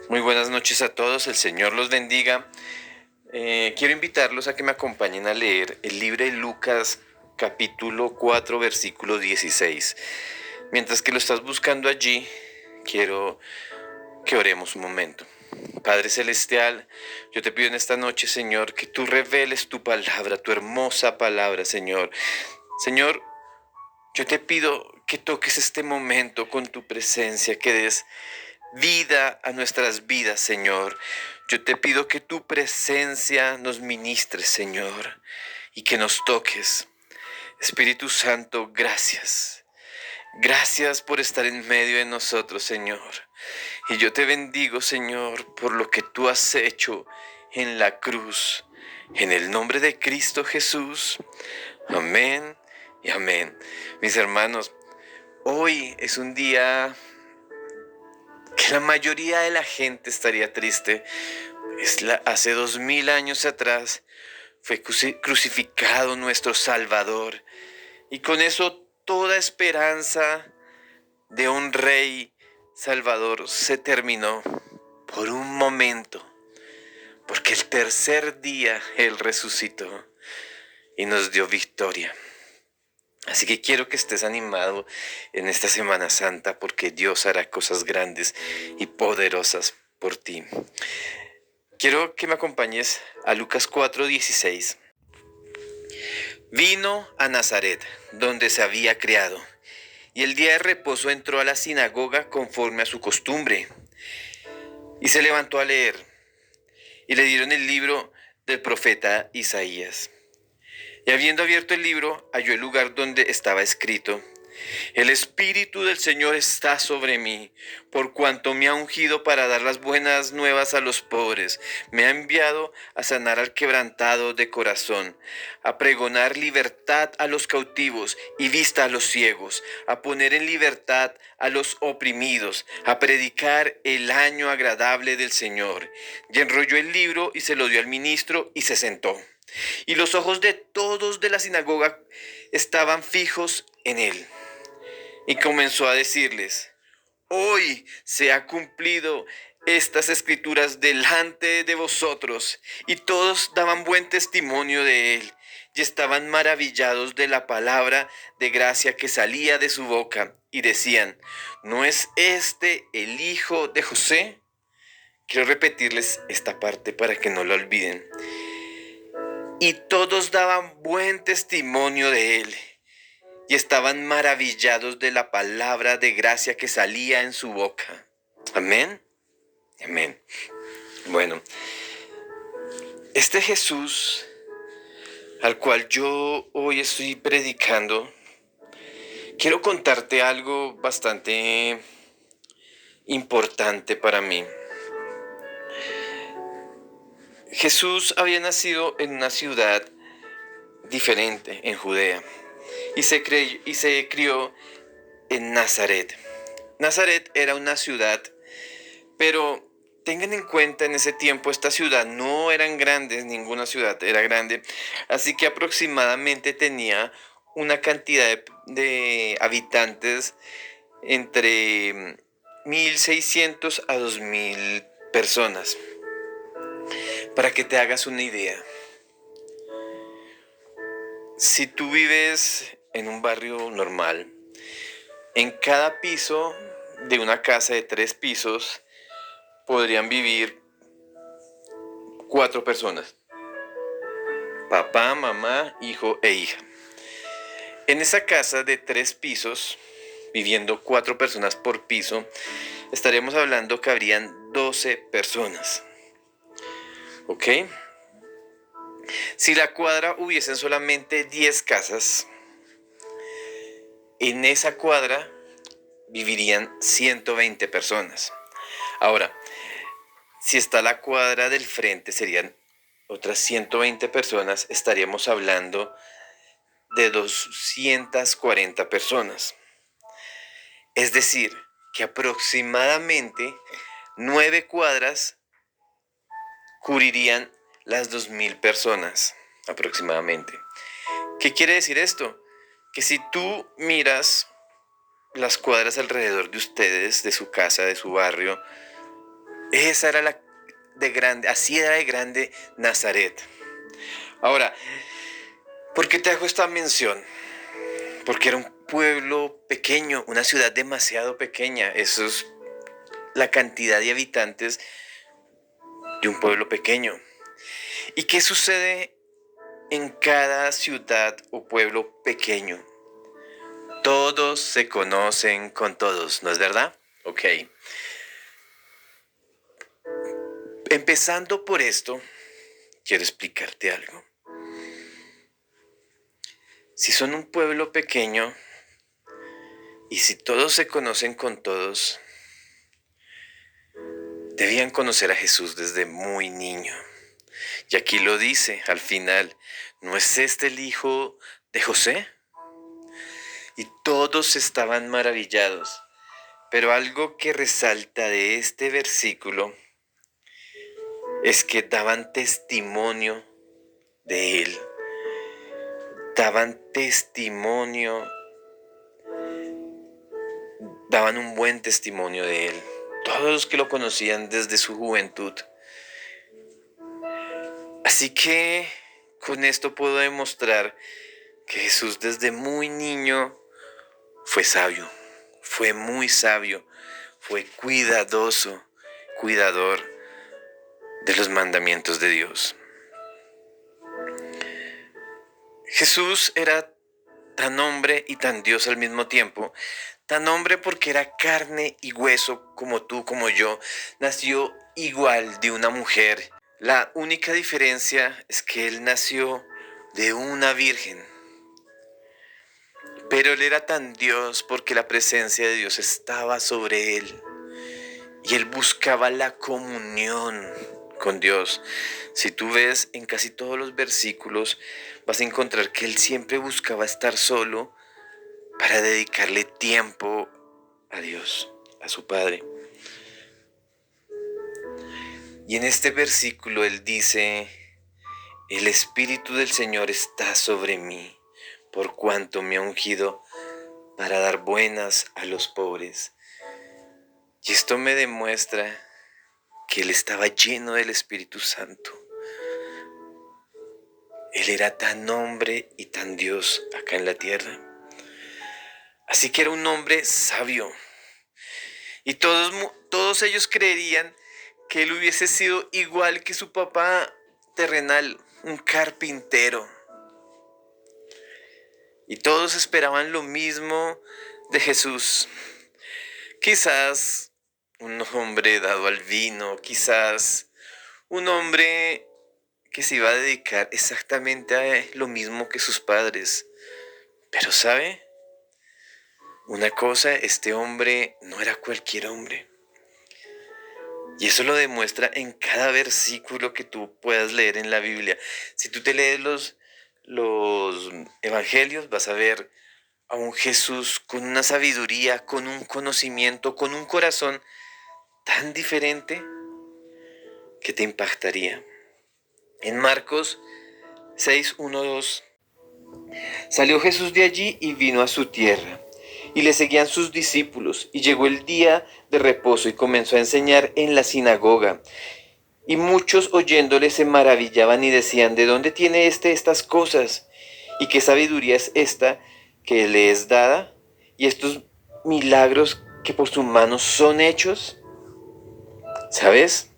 Muy buenas noches a todos, el Señor los bendiga. Quiero invitarlos a que me acompañen a leer el libro de Lucas capítulo 4 versículo 16. Mientras que lo estás buscando allí, quiero que oremos un momento. Padre Celestial, yo te pido en esta noche, Señor, que tú reveles tu palabra, tu hermosa palabra, Señor. Señor, yo te pido que toques este momento con tu presencia, que des vida a nuestras vidas, Señor. Yo te pido que tu presencia nos ministre, Señor, y que nos toques. Espíritu Santo, gracias. Gracias por estar en medio de nosotros, Señor. Y yo te bendigo, Señor, por lo que tú has hecho en la cruz. En el nombre de Cristo Jesús. Amén y amén. Mis hermanos, hoy es un día que la mayoría de la gente estaría triste. Hace 2000 años atrás fue crucificado nuestro Salvador. Y con eso toda esperanza de un rey Salvador se terminó por un momento. Porque el tercer día Él resucitó y nos dio victoria. Así que quiero que estés animado en esta Semana Santa porque Dios hará cosas grandes y poderosas por ti. Quiero que me acompañes a Lucas 4:16. Vino a Nazaret, donde se había criado, y el día de reposo entró a la sinagoga conforme a su costumbre, y se levantó a leer, y le dieron el libro del profeta Isaías. Y habiendo abierto el libro, halló el lugar donde estaba escrito: El Espíritu del Señor está sobre mí, por cuanto me ha ungido para dar las buenas nuevas a los pobres. Me ha enviado a sanar al quebrantado de corazón, a pregonar libertad a los cautivos y vista a los ciegos, a poner en libertad a los oprimidos, a predicar el año agradable del Señor. Y enrolló el libro y se lo dio al ministro y se sentó. Y los ojos de todos de la sinagoga estaban fijos en él. Y comenzó a decirles: Hoy se ha cumplido estas escrituras delante de vosotros. Y todos daban buen testimonio de él, y estaban maravillados de la palabra de gracia que salía de su boca, y decían: ¿No es este el hijo de José? Quiero repetirles esta parte para que no la olviden. Y todos daban buen testimonio de él, y estaban maravillados de la palabra de gracia que salía en su boca. Amén. Amén. Bueno, este Jesús al cual yo hoy estoy predicando, quiero contarte algo bastante importante para mí. Jesús había nacido en una ciudad diferente, en Judea, y se crió en Nazaret. Nazaret era una ciudad, pero tengan en cuenta, en ese tiempo esta ciudad no eran grandes, ninguna ciudad era grande, así que aproximadamente tenía una cantidad de habitantes entre 1600 a 2000 personas. Para que te hagas una idea, si tú vives en un barrio normal, en cada piso de una casa de 3 pisos podrían vivir 4 personas: papá, mamá, hijo e hija. En esa casa de 3 pisos, viviendo 4 personas por piso, estaríamos hablando que habrían 12 personas. ¿Ok? Si la cuadra hubiesen solamente 10 casas, en esa cuadra vivirían 120 personas. Ahora, si está la cuadra del frente, serían otras 120 personas, estaríamos hablando de 240 personas. Es decir, que aproximadamente 9 cuadras cubrirían las 2000 personas, aproximadamente. ¿Qué quiere decir esto? Que si tú miras las cuadras alrededor de ustedes, de su casa, de su barrio, Esa era la de grande, así era de grande Nazaret. Ahora, ¿por qué te hago esta mención? Porque era un pueblo pequeño, una ciudad demasiado pequeña. Eso es la cantidad de habitantes de un pueblo pequeño. ¿Y qué sucede en cada ciudad o pueblo pequeño? Todos se conocen con todos, ¿no es verdad? Ok. Empezando por esto, quiero explicarte algo. Si son un pueblo pequeño y si todos se conocen con todos, debían conocer a Jesús desde muy niño. Y aquí lo dice al final, ¿no es este el hijo de José? Y todos estaban maravillados. Pero algo que resalta de este versículo es que daban testimonio de él. Daban testimonio, daban un buen testimonio de él. Todos los que lo conocían desde su juventud. Así que con esto puedo demostrar que Jesús desde muy niño fue sabio, fue muy sabio, fue cuidadoso, cuidador de los mandamientos de Dios. Jesús era tan hombre y tan Dios al mismo tiempo. Tan hombre porque era carne y hueso como tú, como yo. Nació igual de una mujer. La única diferencia es que él nació de una virgen. Pero él era tan Dios porque la presencia de Dios estaba sobre él. Y él buscaba la comunión con Dios. Si tú ves en casi todos los versículos, vas a encontrar que él siempre buscaba estar solo para dedicarle tiempo a Dios, a su Padre. Y en este versículo él dice, el Espíritu del Señor está sobre mí, por cuanto me ha ungido para dar buenas a los pobres. Y esto me demuestra que él estaba lleno del Espíritu Santo. Él era tan hombre y tan Dios acá en la tierra. Así que era un hombre sabio. Y todos ellos creerían que él hubiese sido igual que su papá terrenal, un carpintero. Y todos esperaban lo mismo de Jesús. Quizás un hombre dado al vino, quizás un hombre que se iba a dedicar exactamente a lo mismo que sus padres. Pero ¿sabe? Una cosa, este hombre no era cualquier hombre. Y eso lo demuestra en cada versículo que tú puedas leer en la Biblia. Si tú te lees los evangelios, vas a ver a un Jesús con una sabiduría, con un conocimiento, con un corazón tan diferente que te impactaría. En Marcos 6, 1, 2, salió Jesús de allí y vino a su tierra. Y le seguían sus discípulos, y llegó el día de reposo y comenzó a enseñar en la sinagoga. Y muchos oyéndole se maravillaban y decían, ¿de dónde tiene estas cosas? ¿Y qué sabiduría es esta que le es dada? ¿Y estos milagros que por sus manos son hechos? ¿Sabes?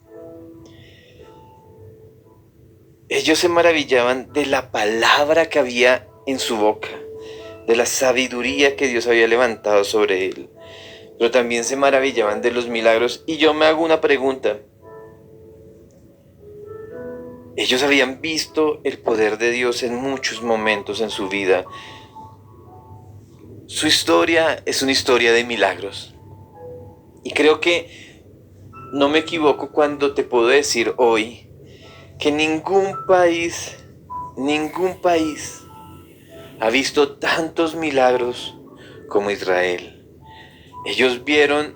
Ellos se maravillaban de la palabra que había en su boca, de la sabiduría que Dios había levantado sobre él. Pero también se maravillaban de los milagros. Y yo me hago una pregunta. Ellos habían visto el poder de Dios en muchos momentos en su vida. Su historia es una historia de milagros. Y creo que no me equivoco cuando te puedo decir hoy que ningún país ha visto tantos milagros como Israel. Ellos vieron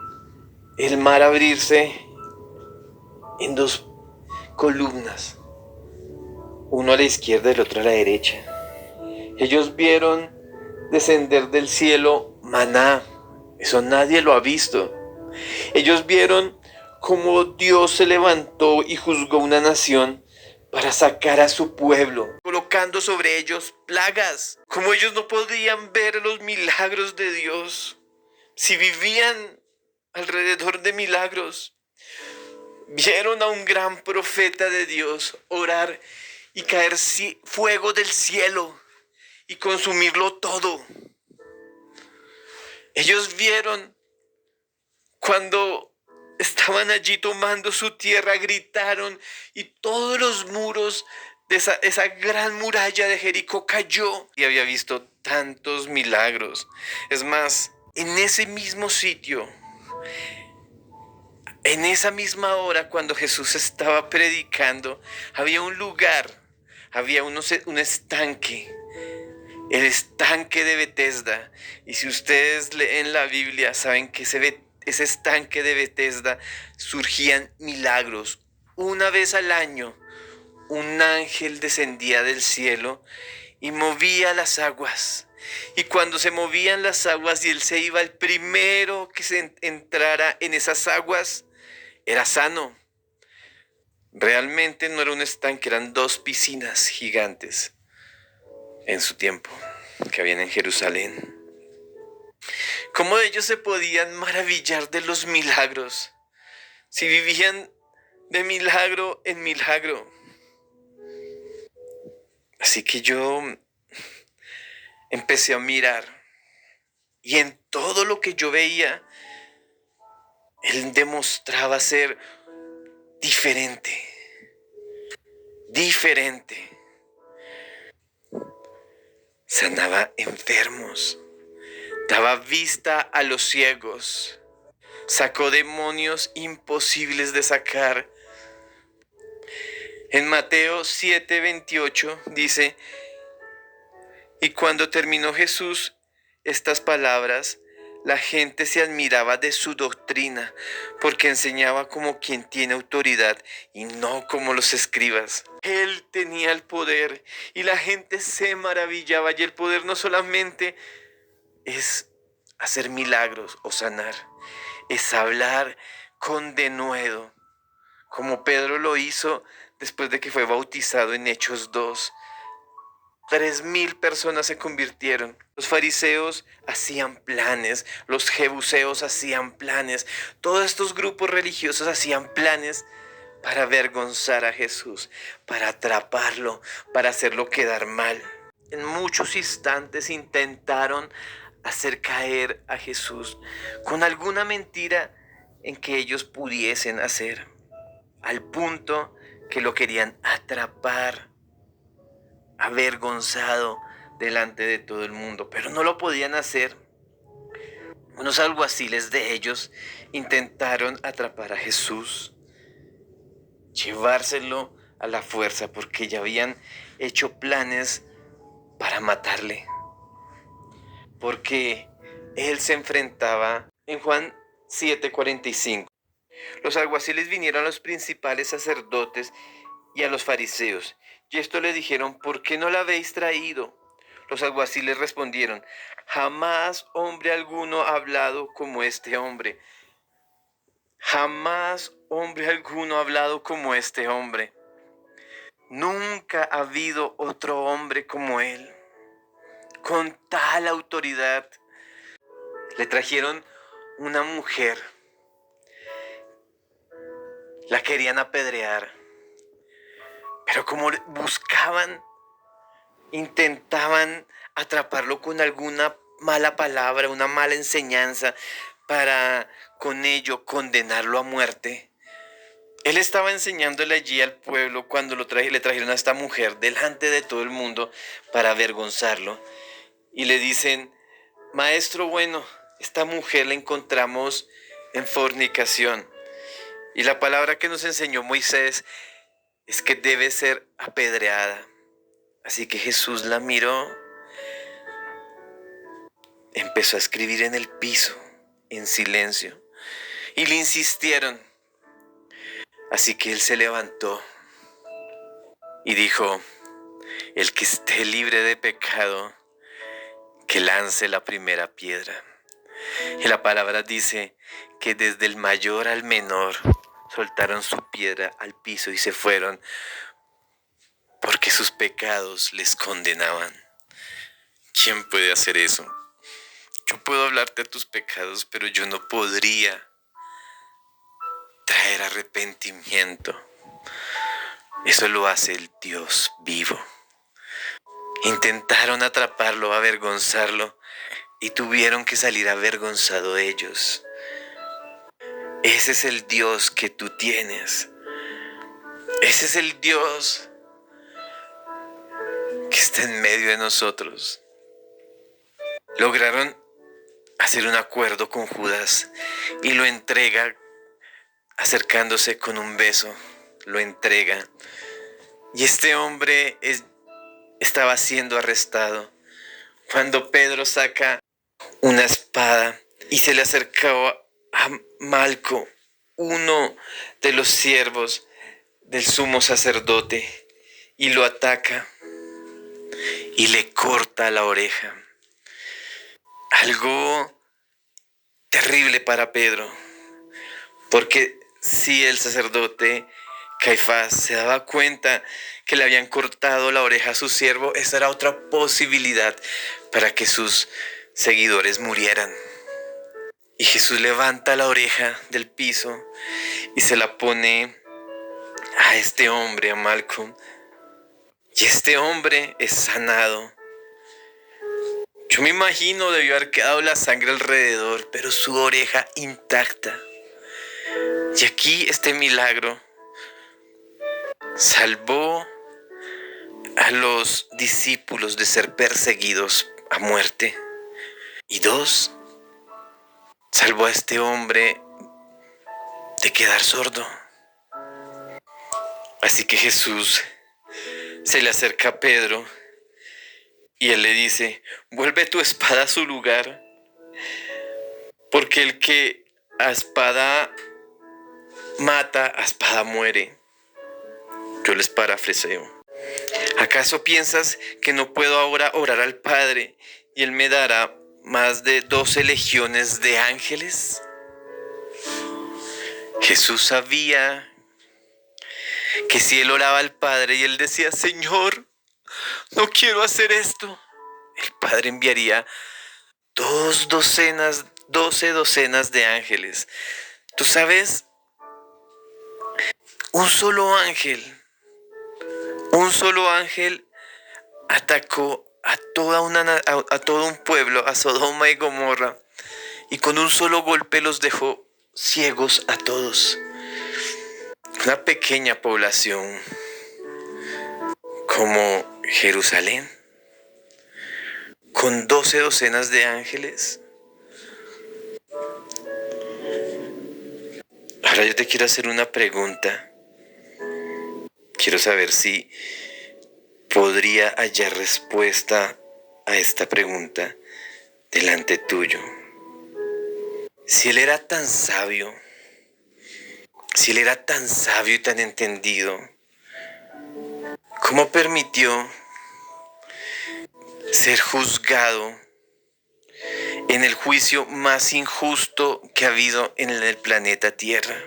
el mar abrirse en dos columnas, uno a la izquierda y el otro a la derecha. Ellos vieron descender del cielo maná, eso nadie lo ha visto. Ellos vieron cómo Dios se levantó y juzgó una nación para sacar a su pueblo, colocando sobre ellos plagas, como ellos no podían ver los milagros de Dios. Si vivían alrededor de milagros, vieron a un gran profeta de Dios orar y caer fuego del cielo y consumirlo todo. Ellos vieron cuando estaban allí tomando su tierra, gritaron y todos los muros de esa gran muralla de Jericó cayó. Y había visto tantos milagros. Es más, en ese mismo sitio, en esa misma hora cuando Jesús estaba predicando, había un lugar, había un estanque, el estanque de Betesda. Y si ustedes leen la Biblia, saben que ese estanque de Betesda surgían milagros. Una vez al año, un ángel descendía del cielo y movía las aguas. Y cuando se movían las aguas y él se iba, el primero que se entrara en esas aguas era sano. Realmente no era un estanque, eran dos piscinas gigantes en su tiempo que habían en Jerusalén. ¿Cómo ellos se podían maravillar de los milagros si vivían de milagro en milagro? Así que yo empecé a mirar y en todo lo que yo veía, él demostraba ser diferente. Sanaba enfermos, daba vista a los ciegos, sacó demonios imposibles de sacar. En Mateo 7:28 dice: y cuando terminó Jesús estas palabras, la gente se admiraba de su doctrina, porque enseñaba como quien tiene autoridad y no como los escribas. Él tenía el poder y la gente se maravillaba. Y el poder no solamente es hacer milagros o sanar, es hablar con denuedo, como Pedro lo hizo después de que fue bautizado en Hechos 2. 3,000 personas se convirtieron. Los fariseos hacían planes, los jebuseos hacían planes, todos estos grupos religiosos hacían planes para avergonzar a Jesús, para atraparlo, para hacerlo quedar mal. En muchos instantes intentaron hacer caer a Jesús con alguna mentira en que ellos pudiesen hacer, al punto que lo querían atrapar, avergonzado delante de todo el mundo, pero no lo podían hacer. Unos alguaciles de ellos intentaron atrapar a Jesús, llevárselo a la fuerza, porque ya habían hecho planes para matarle, porque él se enfrentaba en Juan 7:45. Los alguaciles vinieron a los principales sacerdotes y a los fariseos, y esto le dijeron: ¿por qué no la habéis traído? Los alguaciles respondieron: jamás hombre alguno ha hablado como este hombre. Jamás hombre alguno ha hablado como este hombre. Nunca ha habido otro hombre como él, con tal autoridad. Le trajeron una mujer, la querían apedrear, pero como buscaban, intentaban atraparlo con alguna mala palabra, una mala enseñanza, para con ello condenarlo a muerte. Él estaba enseñándole allí al pueblo cuando le trajeron a esta mujer delante de todo el mundo para avergonzarlo. Y le dicen: maestro bueno, esta mujer la encontramos en fornicación. Y la palabra que nos enseñó Moisés es que debe ser apedreada. Así que Jesús la miró, empezó a escribir en el piso, en silencio, y le insistieron. Así que él se levantó y dijo: el que esté libre de pecado, que lance la primera piedra. Y la palabra dice que desde el mayor al menor soltaron su piedra al piso y se fueron porque sus pecados les condenaban. ¿Quién puede hacer eso? Yo puedo hablarte de tus pecados, pero yo no podría traer arrepentimiento. Eso lo hace el Dios vivo. Intentaron atraparlo, avergonzarlo, y tuvieron que salir avergonzados ellos. Ese es el Dios que tú tienes. Ese es el Dios que está en medio de nosotros. Lograron hacer un acuerdo con Judas y lo entrega, acercándose con un beso, lo entrega. Y este hombre estaba siendo arrestado cuando Pedro saca una espada y se le acercaba a Malco, uno de los siervos del sumo sacerdote, y lo ataca y le corta la oreja. Algo terrible para Pedro, porque si el sacerdote Caifás se daba cuenta que le habían cortado la oreja a su siervo, esa era otra posibilidad para que sus seguidores murieran. Y Jesús levanta la oreja del piso y se la pone a este hombre, a Malcolm. Y este hombre es sanado. Yo me imagino debió haber quedado la sangre alrededor, pero su oreja intacta. Y aquí este milagro salvó a los discípulos de ser perseguidos a muerte. Y dos, salvó a este hombre de quedar sordo. Así que Jesús se le acerca a Pedro y él le dice: vuelve tu espada a su lugar, porque el que a espada mata, a espada muere. Yo les parafraseo. ¿Acaso piensas que no puedo ahora orar al Padre y Él me dará más de 12 legiones de ángeles? Jesús sabía que si Él oraba al Padre y Él decía: Señor, no quiero hacer esto, el Padre enviaría 12 docenas de ángeles. ¿Tú sabes? Un solo ángel atacó a todo un pueblo, a Sodoma y Gomorra, y con un solo golpe los dejó ciegos a todos. Una pequeña población como Jerusalén, con 12 docenas de ángeles. Ahora yo te quiero hacer una pregunta. Quiero saber si podría hallar respuesta a esta pregunta delante tuyo. Si Él era tan sabio, si Él era tan sabio y tan entendido, ¿cómo permitió ser juzgado en el juicio más injusto que ha habido en el planeta Tierra?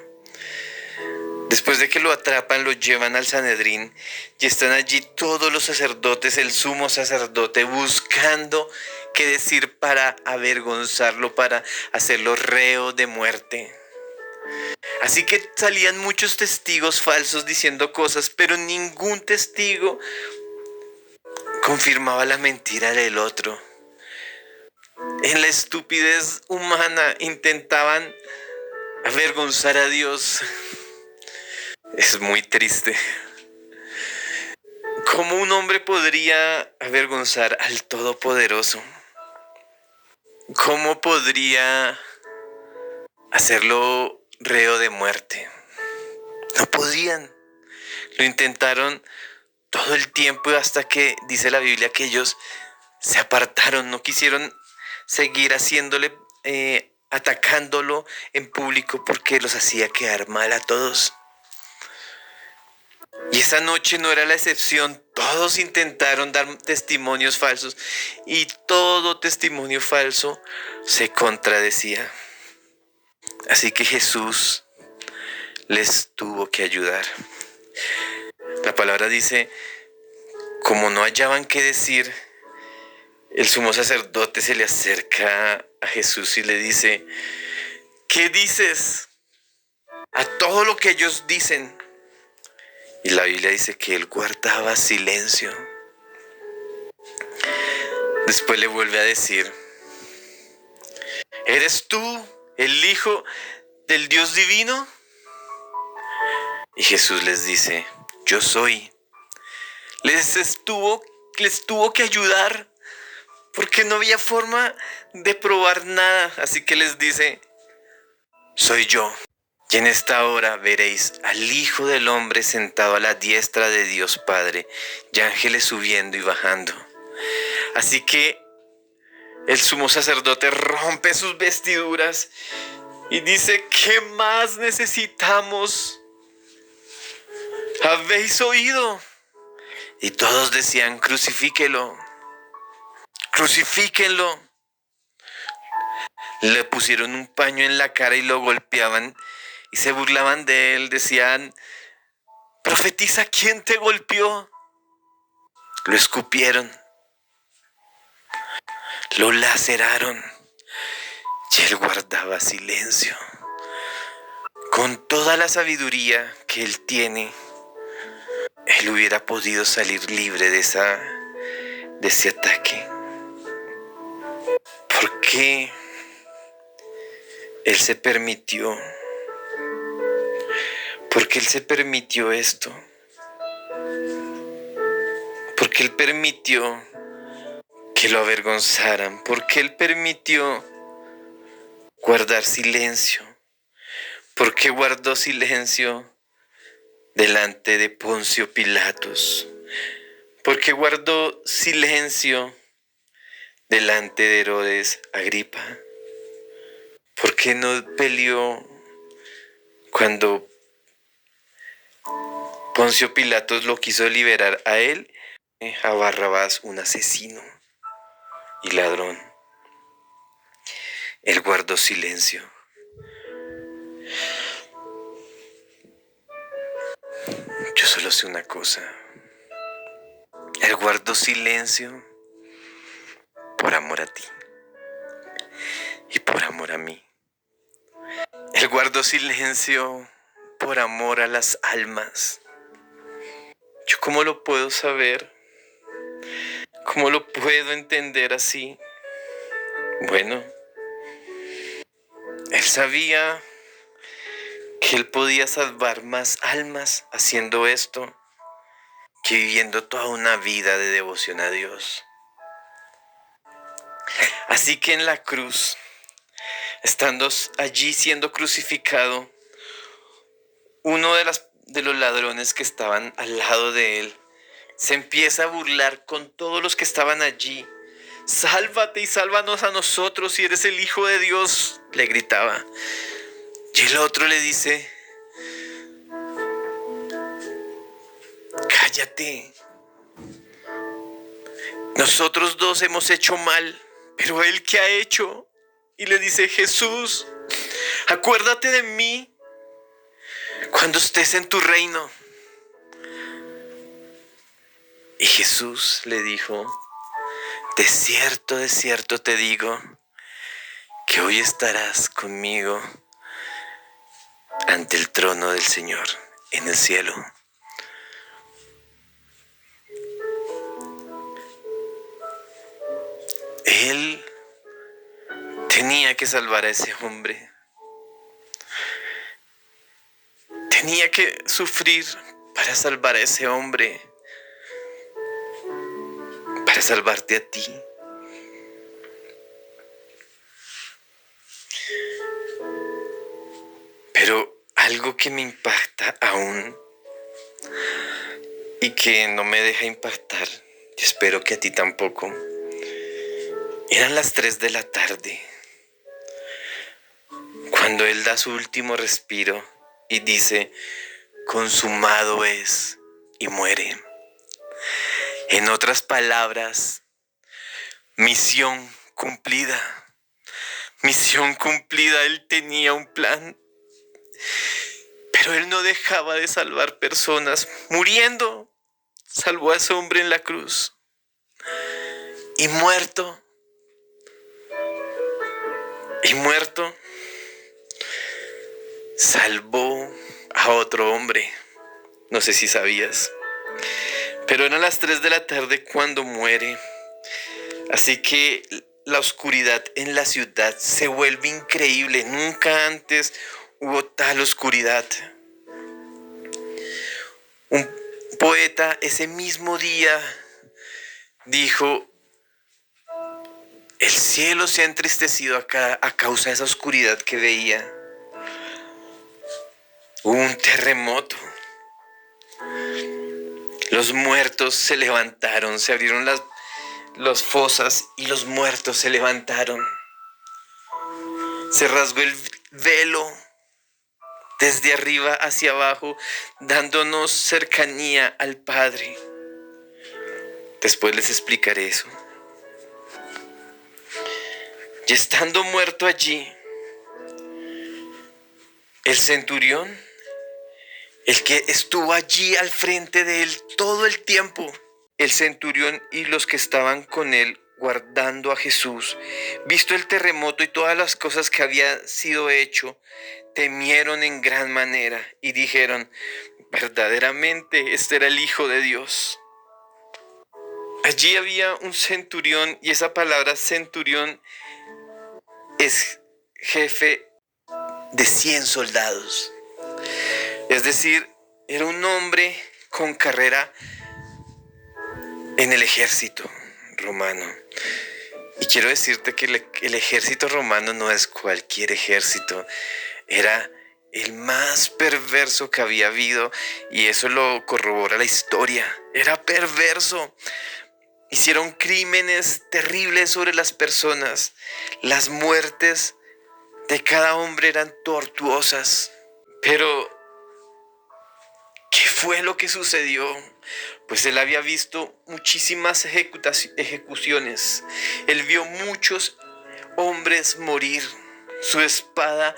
Después de que lo atrapan, lo llevan al Sanedrín y están allí todos los sacerdotes, el sumo sacerdote, buscando qué decir para avergonzarlo, para hacerlo reo de muerte. Así que salían muchos testigos falsos diciendo cosas, pero ningún testigo confirmaba la mentira del otro. En la estupidez humana intentaban avergonzar a Dios. Es muy triste. ¿Cómo un hombre podría avergonzar al Todopoderoso? ¿Cómo podría hacerlo reo de muerte? No podían. Lo intentaron todo el tiempo hasta que dice la Biblia que ellos se apartaron, no quisieron seguir atacándolo en público porque los hacía quedar mal a todos. Y esa noche no era la excepción. Todos intentaron dar testimonios falsos y todo testimonio falso se contradecía. Así que Jesús les tuvo que ayudar. La palabra dice, como no hallaban qué decir, el sumo sacerdote se le acerca a Jesús y le dice, ¿qué dices a todo lo que ellos dicen? Y la Biblia dice que él guardaba silencio. Después le vuelve a decir, ¿eres tú el Hijo del Dios divino? Y Jesús les dice, yo soy. Les tuvo que ayudar porque no había forma de probar nada. Así que les dice, soy yo. Y en esta hora veréis al Hijo del Hombre sentado a la diestra de Dios Padre y ángeles subiendo y bajando. Así que el sumo sacerdote rompe sus vestiduras y dice, ¿qué más necesitamos? ¿Habéis oído? Y todos decían, crucifíquelo, crucifíquenlo. Le pusieron un paño en la cara y lo golpeaban y se burlaban de él. Decían, profetiza, ¿quién te golpeó? Lo escupieron, lo laceraron y él guardaba silencio. Con toda la sabiduría que él tiene, él hubiera podido salir libre de ese ataque. ¿Por qué él se permitió? ¿Por qué él se permitió esto? ¿Por qué él permitió que lo avergonzaran? ¿Por qué él permitió guardar silencio? ¿Por qué guardó silencio delante de Poncio Pilatos? ¿Por qué guardó silencio delante de Herodes Agripa? ¿Por qué no peleó cuando Poncio Pilatos lo quiso liberar a él, a Barrabás, un asesino y ladrón? Él guardó silencio. Yo solo sé una cosa. Él guardó silencio por amor a ti y por amor a mí. Él guardó silencio por amor a las almas. ¿Yo cómo lo puedo saber? ¿Cómo lo puedo entender así? Bueno, él sabía que él podía salvar más almas haciendo esto que viviendo toda una vida de devoción a Dios. Así que en la cruz, estando allí siendo crucificado, uno de los ladrones que estaban al lado de él se empieza a burlar con todos los que estaban allí. Sálvate y sálvanos a nosotros si eres el Hijo de Dios, le gritaba. Y el otro le dice, cállate. Nosotros dos hemos hecho mal, pero ¿él qué ha hecho? Y le dice, Jesús, acuérdate de mí cuando estés en tu reino. Y Jesús le dijo, de cierto te digo, que hoy estarás conmigo ante el trono del Señor en el cielo. Él tenía que salvar a ese hombre. Tenía que sufrir para salvar a ese hombre, para salvarte a ti. Pero algo que me impacta aún y que no me deja impactar, y espero que a ti tampoco, eran las 3 de la tarde, cuando él da su último respiro y dice, consumado es, y muere. En otras palabras, misión cumplida. Misión cumplida, él tenía un plan, Pero él no dejaba de salvar personas. Muriendo, salvó a ese hombre en la cruz. Y muerto, salvó a otro hombre. No sé si sabías. Pero eran las 3 de la tarde cuando muere. Así que la oscuridad en la ciudad se vuelve increíble. Nunca antes hubo tal oscuridad. Un poeta ese mismo día dijo: el cielo se ha entristecido acá a causa de esa oscuridad que veía. Hubo un terremoto. Los muertos se levantaron, se abrieron las fosas y los muertos se levantaron. Se rasgó el velo desde arriba hacia abajo, dándonos cercanía al Padre. Después les explicaré eso. Y estando muerto allí, el centurión, el que estuvo allí al frente de él todo el tiempo, el centurión y los que estaban con él guardando a Jesús, visto el terremoto y todas las cosas que había sido hecho, temieron en gran manera y dijeron: verdaderamente este era el Hijo de Dios. Allí había un centurión, y esa palabra centurión es jefe de 100 soldados. Es decir, era un hombre con carrera en el ejército romano. Y quiero decirte que el ejército romano no es cualquier ejército. Era el más perverso que había habido, y eso lo corrobora la historia. Era perverso. Hicieron crímenes terribles sobre las personas. Las muertes de cada hombre eran tortuosas. Pero ¿qué fue lo que sucedió? Pues él había visto muchísimas ejecuciones. Él vio muchos hombres morir. Su espada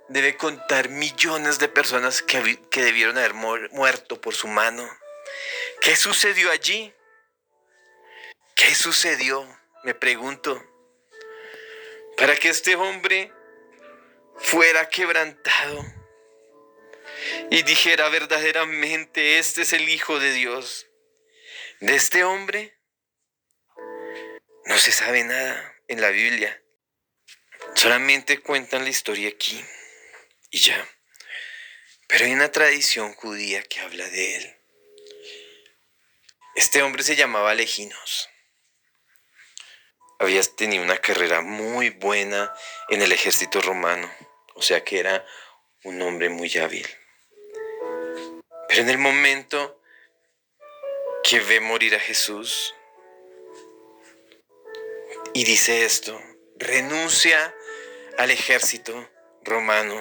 debe contar millones de personas que debieron haber muerto por su mano. ¿Qué sucedió allí? ¿Qué sucedió? Me pregunto. Para que este hombre fuera quebrantado y dijera: verdaderamente este es el Hijo de Dios. De este hombre no se sabe nada en la Biblia. Solamente cuentan la historia aquí y ya. Pero hay una tradición judía que habla de él. Este hombre se llamaba Leginos. Había tenido una carrera muy buena en el ejército romano. O sea que era un hombre muy hábil. Pero en el momento que ve morir a Jesús y dice esto, renuncia al ejército romano.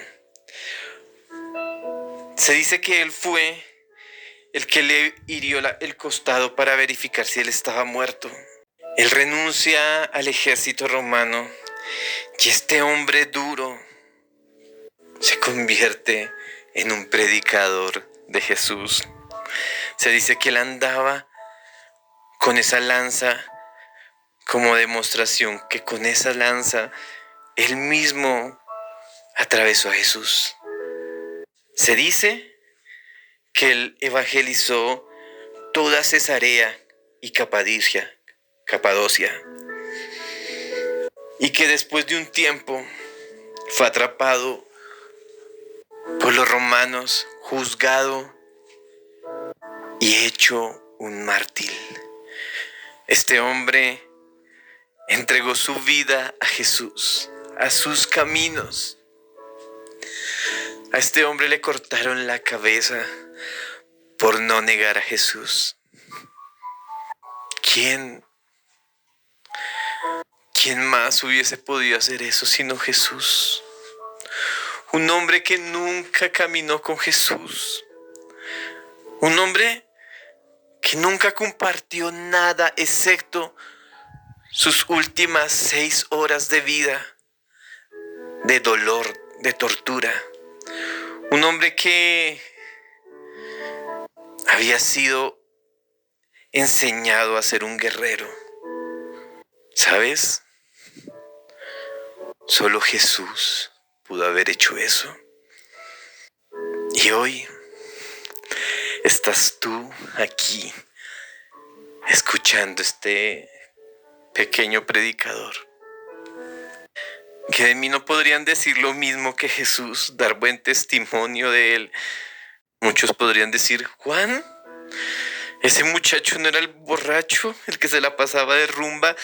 Se dice que él fue el que le hirió el costado para verificar si él estaba muerto. Él renuncia al ejército romano y este hombre duro se convierte en un predicador de Jesús. Se dice que él andaba con esa lanza como demostración que con esa lanza él mismo atravesó a Jesús. Se dice que él evangelizó toda Cesarea y Capadocia, y que después de un tiempo fue atrapado por los romanos, juzgado y hecho un mártir. Este hombre entregó su vida a Jesús, a sus caminos. A este hombre le cortaron la cabeza por no negar a Jesús. ¿Quién más hubiese podido hacer eso sino Jesús? Un hombre que nunca caminó con Jesús. Un hombre que nunca compartió nada excepto sus últimas 6 horas de vida, de dolor, de tortura. Un hombre que había sido enseñado a ser un guerrero. ¿Sabes? Solo Jesús pudo haber hecho eso. Y hoy estás tú aquí escuchando este pequeño predicador. Que de mí no podrían decir lo mismo que Jesús, dar buen testimonio de él. Muchos podrían decir, Juan, ese muchacho no era el borracho, el que se la pasaba de rumba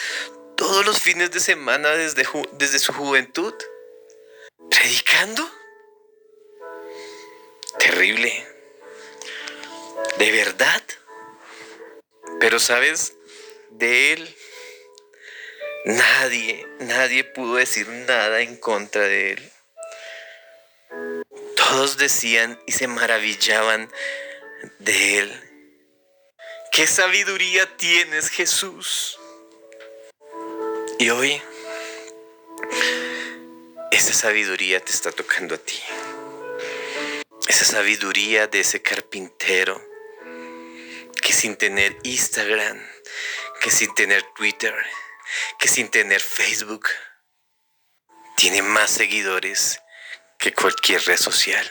todos los fines de semana desde su juventud, predicando. Terrible. ¿De verdad? Pero sabes, de él nadie pudo decir nada en contra de él. Todos decían y se maravillaban de él. ¿Qué sabiduría tienes, Jesús? Y hoy esa sabiduría te está tocando a ti. Esa sabiduría de ese carpintero que sin tener Instagram, que sin tener Twitter, que sin tener Facebook, tiene más seguidores que cualquier red social.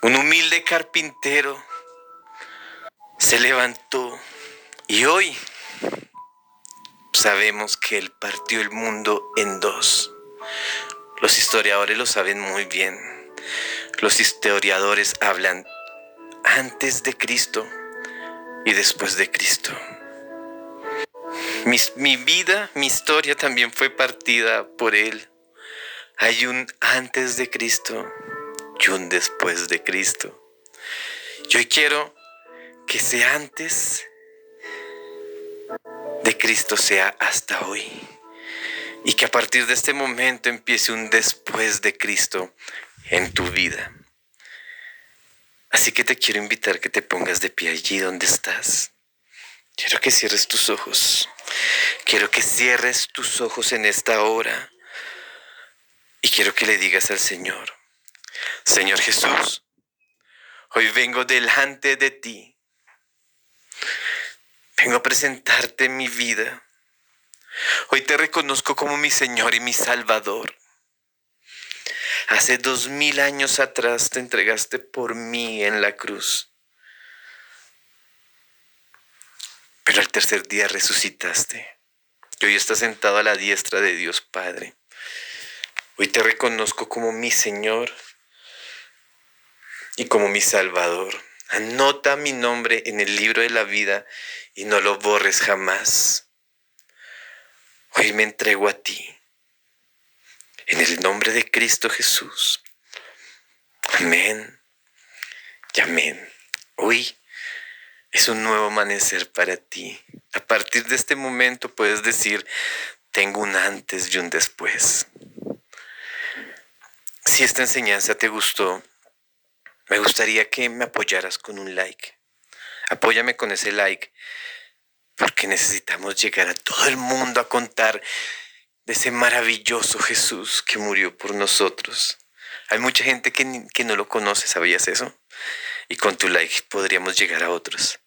Un humilde carpintero se levantó y hoy sabemos que él partió el mundo en dos. Los historiadores lo saben muy bien. Los historiadores hablan antes de Cristo y después de Cristo. Mi vida, mi historia también fue partida por él. Hay un antes de Cristo y un después de Cristo. Yo quiero que ese antes de Cristo sea hasta hoy. Y que a partir de este momento empiece un después de Cristo en tu vida. Así que te quiero invitar que te pongas de pie allí donde estás. Quiero que cierres tus ojos. Quiero que cierres tus ojos en esta hora. Y quiero que le digas al Señor, Señor Jesús, hoy vengo delante de ti. Vengo a presentarte mi vida. Hoy te reconozco como mi Señor y mi Salvador. Hace 2000 años atrás te entregaste por mí en la cruz. Pero al tercer día resucitaste. Y hoy estás sentado a la diestra de Dios Padre. Hoy te reconozco como mi Señor y como mi Salvador. Anota mi nombre en el libro de la vida y no lo borres jamás. Hoy me entrego a ti. En el nombre de Cristo Jesús. Amén y amén. Hoy es un nuevo amanecer para ti. A partir de este momento puedes decir, tengo un antes y un después. Si esta enseñanza te gustó, me gustaría que me apoyaras con un like. Apóyame con ese like, porque necesitamos llegar a todo el mundo a contar de ese maravilloso Jesús que murió por nosotros. Hay mucha gente que no lo conoce, ¿sabías eso? Y con tu like podríamos llegar a otros.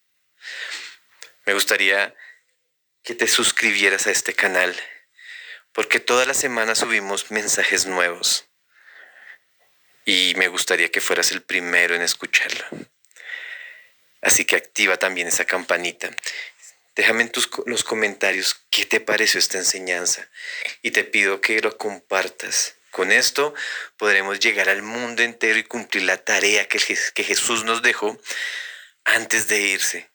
Me gustaría que te suscribieras a este canal, porque toda la semana subimos mensajes nuevos. Y me gustaría que fueras el primero en escucharlo. Así que activa también esa campanita. Déjame en los comentarios qué te pareció esta enseñanza. Y te pido que lo compartas. Con esto podremos llegar al mundo entero y cumplir la tarea que Jesús nos dejó antes de irse.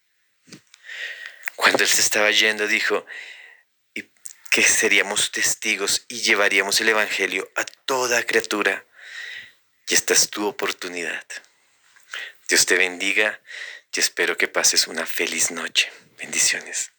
Cuando Él se estaba yendo, dijo que seríamos testigos y llevaríamos el Evangelio a toda criatura. Y esta es tu oportunidad. Dios te bendiga y espero que pases una feliz noche. Bendiciones.